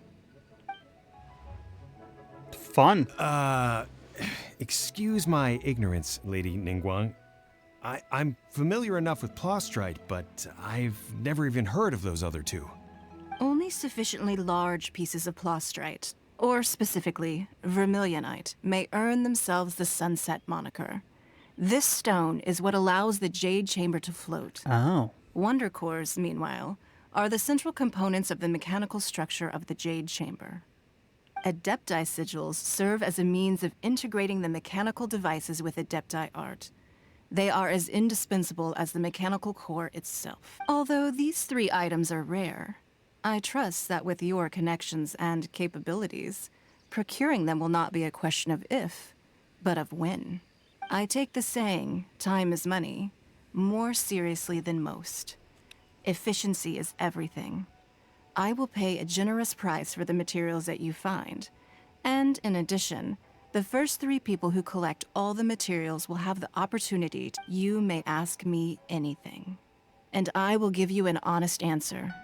Speaker 1: Fun.
Speaker 6: Excuse my ignorance, Lady Ningguang. I'm familiar enough with Plostrite, but I've never even heard of those other 2.
Speaker 13: Only sufficiently large pieces of Plostrite, or specifically, Vermilionite, may earn themselves the Sunset moniker. This stone is what allows the Jade Chamber to float.
Speaker 1: Oh.
Speaker 13: Wonder Cores, meanwhile, are the central components of the mechanical structure of the Jade Chamber. Adepti Sigils serve as a means of integrating the mechanical devices with Adepti art. They are as indispensable as the mechanical core itself. Although these 3 items are rare, I trust that with your connections and capabilities, procuring them will not be a question of if, but of when. I take the saying, time is money, more seriously than most. Efficiency is everything. I will pay a generous price for the materials that you find, and in addition, the first 3 people who collect all the materials will have the opportunity to... You may ask me anything, and I will give you an honest answer.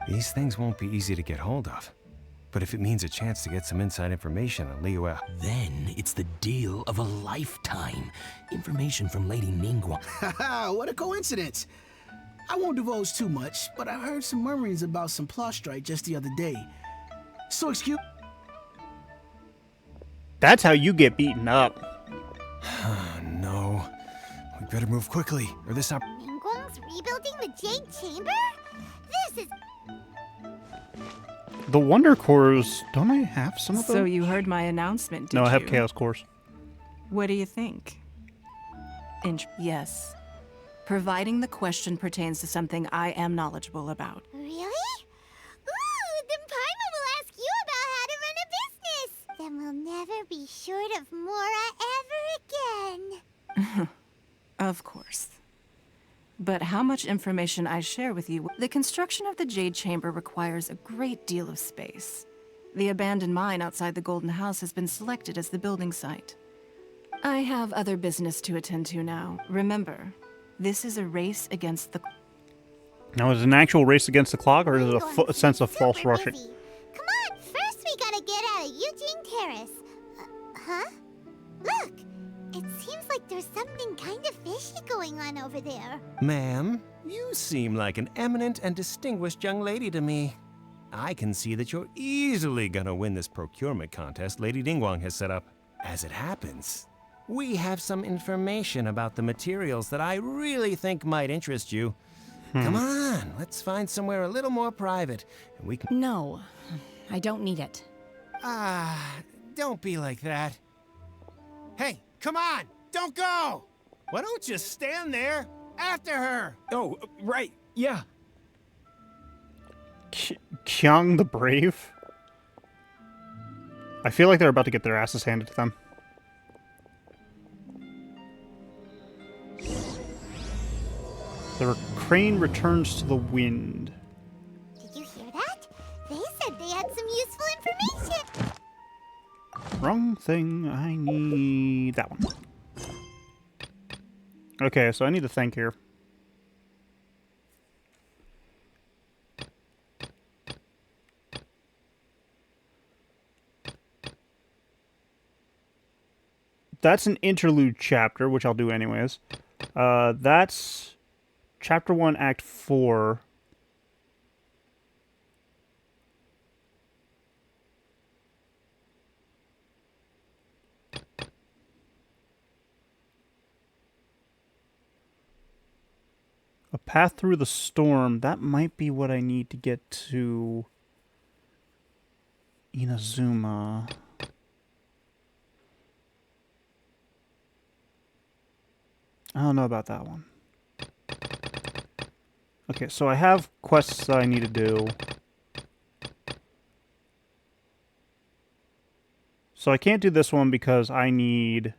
Speaker 6: These things won't be easy to get hold of. But if it means a chance to get some inside information on Liyue...
Speaker 14: Then it's the deal of a lifetime. Information from Lady Ningguang. Haha, what a coincidence! I won't divulge too much, but I heard some murmurings about some Plostrite just the other day. So excuse...
Speaker 1: That's how you get beaten up.
Speaker 6: No. We better move quickly, or this up...
Speaker 5: Ningguang's rebuilding the Jade Chamber? This is...
Speaker 1: The Wonder Cores, don't I have some of those?
Speaker 13: So you heard my announcement, did you?
Speaker 1: No, I have Chaos Cores.
Speaker 13: What do you think? Yes. Providing the question pertains to something I am knowledgeable about.
Speaker 5: Really? Ooh, then Paimon will ask you about how to run a business. Then we'll never be short of Mora ever again.
Speaker 13: Of course. But how much information I share with you... The construction of the Jade Chamber requires a great deal of space. The abandoned mine outside the Golden House has been selected as the building site. I have other business to attend to now. Remember, this is a race against the...
Speaker 1: Now, is it an actual race against the clock, or is it a sense of false rushing?
Speaker 5: Busy. Come on, first we gotta get out of Eugene Terrace. Huh? Look! It seems like there's something kind of fishy going on over there.
Speaker 6: Ma'am, you seem like an eminent and distinguished young lady to me. I can see that you're easily gonna win this procurement contest Lady Ningguang has set up. As it happens, we have some information about the materials that I really think might interest you. Come on, let's find somewhere a little more private, and we can...
Speaker 3: No, I don't need it.
Speaker 6: Don't be like that. Hey, come on, don't go! Why don't you stand there after her?
Speaker 15: Oh, right, yeah.
Speaker 1: Kyung the Brave? I feel like they're about to get their asses handed to them. The crane returns to the wind.
Speaker 5: Did you hear that? They said they had some useful information.
Speaker 1: Wrong thing. I need that one. Okay, so I need to think here. That's an interlude chapter, which I'll do anyways. That's Chapter 1, Act 4. A Path Through the Storm. That might be what I need to get to Inazuma. I don't know about that one. Okay, so I have quests that I need to do. So I can't do this one because I need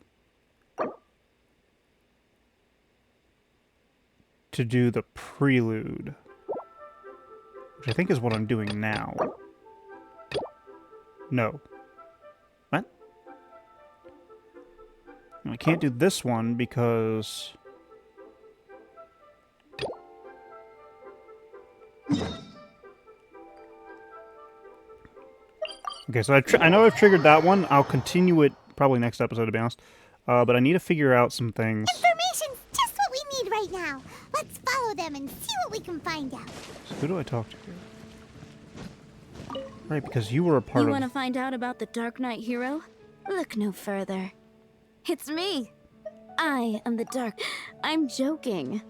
Speaker 1: to do the prelude, which I think is what I'm doing now. No. What? I can't do this one because... Okay, so I know I've triggered that one. I'll continue it probably next episode, to be honest. But I need to figure out some things.
Speaker 5: Information's just what we need right now. Let's follow them and see what we can find out.
Speaker 1: So who do I talk to here? Right, because you were a part
Speaker 15: You
Speaker 1: of...
Speaker 15: want to find out about the Dark Knight hero? Look no further. It's me. I am the Dark... I'm joking.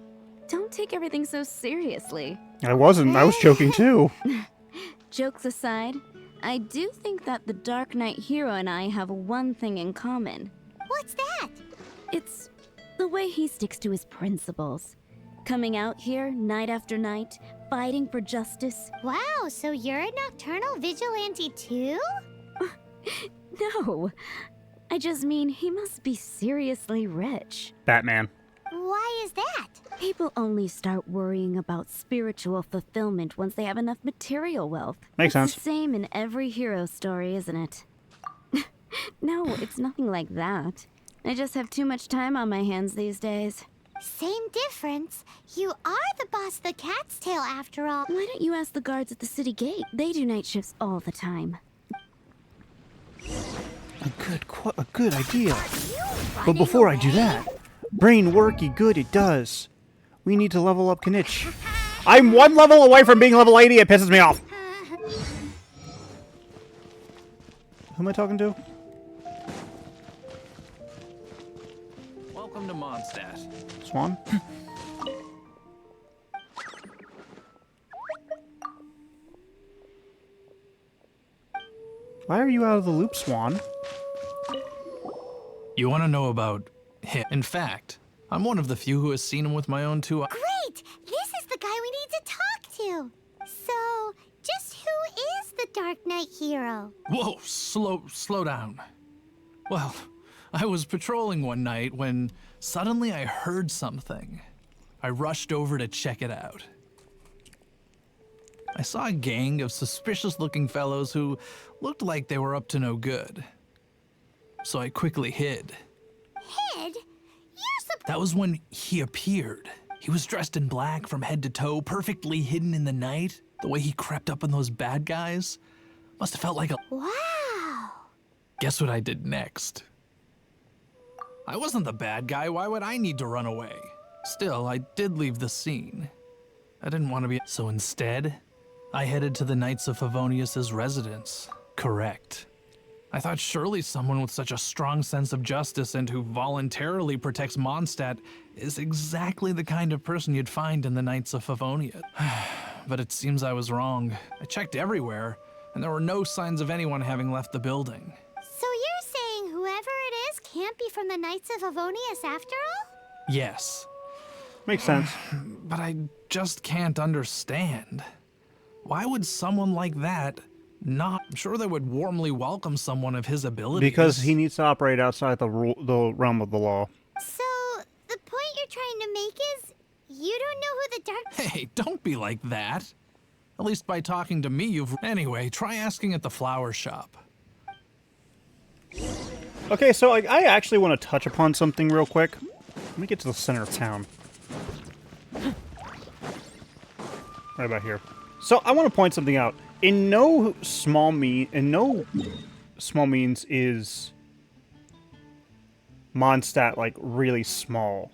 Speaker 15: Don't take everything so seriously.
Speaker 1: I wasn't. I was joking too.
Speaker 15: Jokes aside, I do think that the Dark Knight hero and I have one thing in common.
Speaker 5: What's that?
Speaker 15: It's the way he sticks to his principles. Coming out here night after night, fighting for justice.
Speaker 5: Wow, so you're a nocturnal vigilante too?
Speaker 15: No, I just mean he must be seriously rich.
Speaker 1: Batman.
Speaker 5: Why is that?
Speaker 15: People only start worrying about spiritual fulfillment once they have enough material wealth.
Speaker 1: Makes sense.
Speaker 15: It's the same in every hero story, isn't it? No, it's nothing like that. I just have too much time on my hands these days.
Speaker 5: Same difference. You are the boss of the Cat's Tail after all.
Speaker 15: Why don't you ask the guards at the city gate? They do night shifts all the time.
Speaker 1: A good idea. But before I do that, brain worky good it does. We need to level up Knitch. I'm one level away from being level 80. It pisses me off. Who am I talking to?
Speaker 9: Welcome to Mondstadt.
Speaker 1: Swan? Why are you out of the loop, Swan?
Speaker 16: You want to know about him? In fact, I'm one of the few who has seen him with my own two eyes.
Speaker 5: Great! This is the guy we need to talk to. So, just who is the Dark Knight hero?
Speaker 16: Whoa, slow down. Well, I was patrolling one night when suddenly I heard something. I rushed over to check it out. I saw a gang of suspicious-looking fellows who looked like they were up to no good. So I quickly hid.
Speaker 5: Hid?
Speaker 16: That was when he appeared. He was dressed in black from head to toe, perfectly hidden in the night. The way he crept up on those bad guys must have felt like a...
Speaker 5: Wow!
Speaker 16: Guess what I did next? I wasn't the bad guy. Why would I need to run away? Still, I did leave the scene. I didn't want to be... So instead, I headed to the Knights of Favonius' residence. Correct. I thought surely someone with such a strong sense of justice and who voluntarily protects Mondstadt is exactly the kind of person you'd find in the Knights of Favonius. But it seems I was wrong. I checked everywhere, and there were no signs of anyone having left the building.
Speaker 5: So you're saying whoever it is can't be from the Knights of Favonius after all?
Speaker 16: Yes.
Speaker 1: Makes sense.
Speaker 16: But I just can't understand. Why would someone like that not? I'm sure they would warmly welcome someone of his abilities.
Speaker 1: Because he needs to operate outside the realm of the law.
Speaker 5: So, the point you're trying to make is you don't know who the dark...
Speaker 16: Hey, don't be like that. At least by talking to me, you've... Anyway, try asking at the flower shop.
Speaker 1: Okay, so I actually want to touch upon something real quick. Let me get to the center of town. Right about here. So I want to point something out. In no small means is Mondstadt like really small.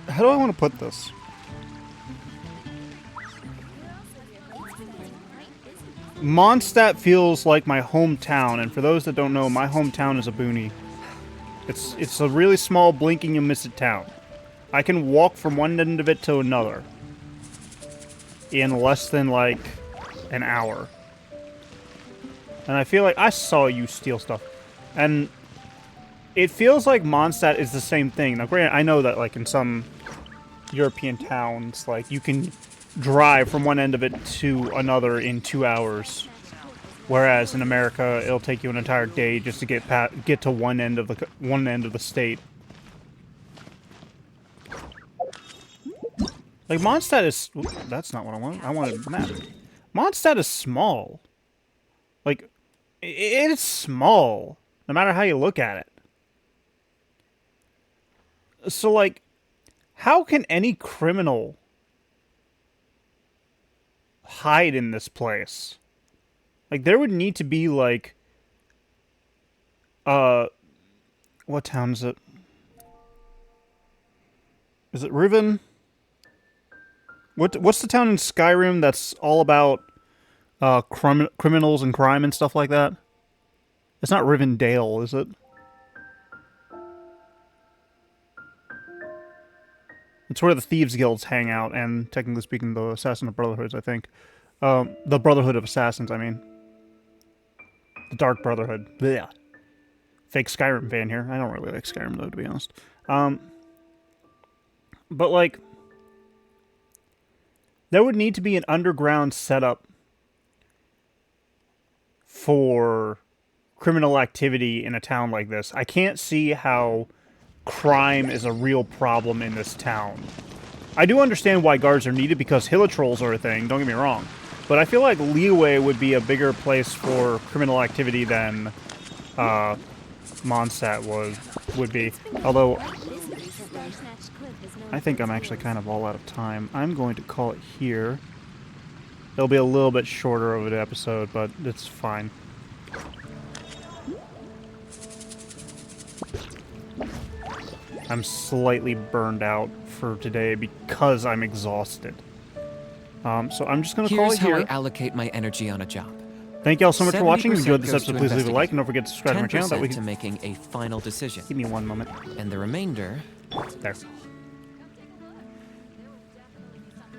Speaker 1: How do I want to put this? Mondstadt feels like my hometown, and for those that don't know, my hometown is a boony. It's a really small, blinking you miss it town. I can walk from one end of it to another in less than like an hour. And I feel like I saw you steal stuff. And it feels like Mondstadt is the same thing. Now granted, I know that like in some European towns, like you can drive from one end of it to another in 2 hours. Whereas in America, it'll take you an entire day just to get to one end of the state. Like, Mondstadt is... That's not what I wanted. I wanted a map. Mondstadt is small. Like, it's small. No matter how you look at it. So, like, how can any criminal hide in this place? Like, there would need to be, like... What town is it? Is it Riven? What's the town in Skyrim that's all about criminals and crime and stuff like that? It's not Rivendell, is it? It's where the Thieves Guilds hang out, and technically speaking, the Assassin of Brotherhoods, I think. The Brotherhood of Assassins, I mean. The Dark Brotherhood. Blech. Fake Skyrim fan here. I don't really like Skyrim, though, to be honest. But, like... There would need to be an underground setup for criminal activity in a town like this. I can't see how crime is a real problem in this town. I do understand why guards are needed because hilitrolls are a thing, don't get me wrong. But I feel like Liyue would be a bigger place for criminal activity than Mondstadt would be. Although... I think I'm actually kind of all out of time. I'm going to call it here. It'll be a little bit shorter of an episode, but it's fine. I'm slightly burned out for today because I'm exhausted. So I'm just going to call it here.
Speaker 10: Here's how I allocate my energy on a job.
Speaker 1: Thank you all so much for watching. If you enjoyed this episode, please leave a like and don't forget to subscribe to my channel.
Speaker 10: 10% to making a final decision.
Speaker 1: Give me one moment.
Speaker 10: And the remainder...
Speaker 1: There.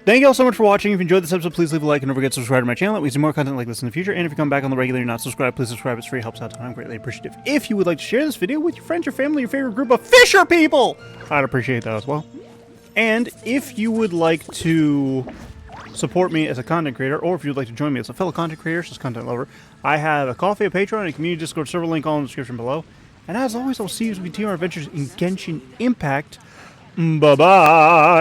Speaker 1: Thank you all so much for watching. If you enjoyed this episode, please leave a like and don't forget to subscribe to my channel. That we do more content like this in the future. And if you come back on the regular and you're not subscribed, please subscribe. It's free. It helps out a ton. I'm greatly appreciative. If you would like to share this video with your friends, your family, your favorite group of fisher people, I'd appreciate that as well. And if you would like to support me as a content creator, or if you'd like to join me as a fellow content creator, as a content lover, I have a Coffee, a Patreon, and a community Discord server link all in the description below. And as always, I'll see you as we continue our adventures in Genshin Impact. Bye-bye!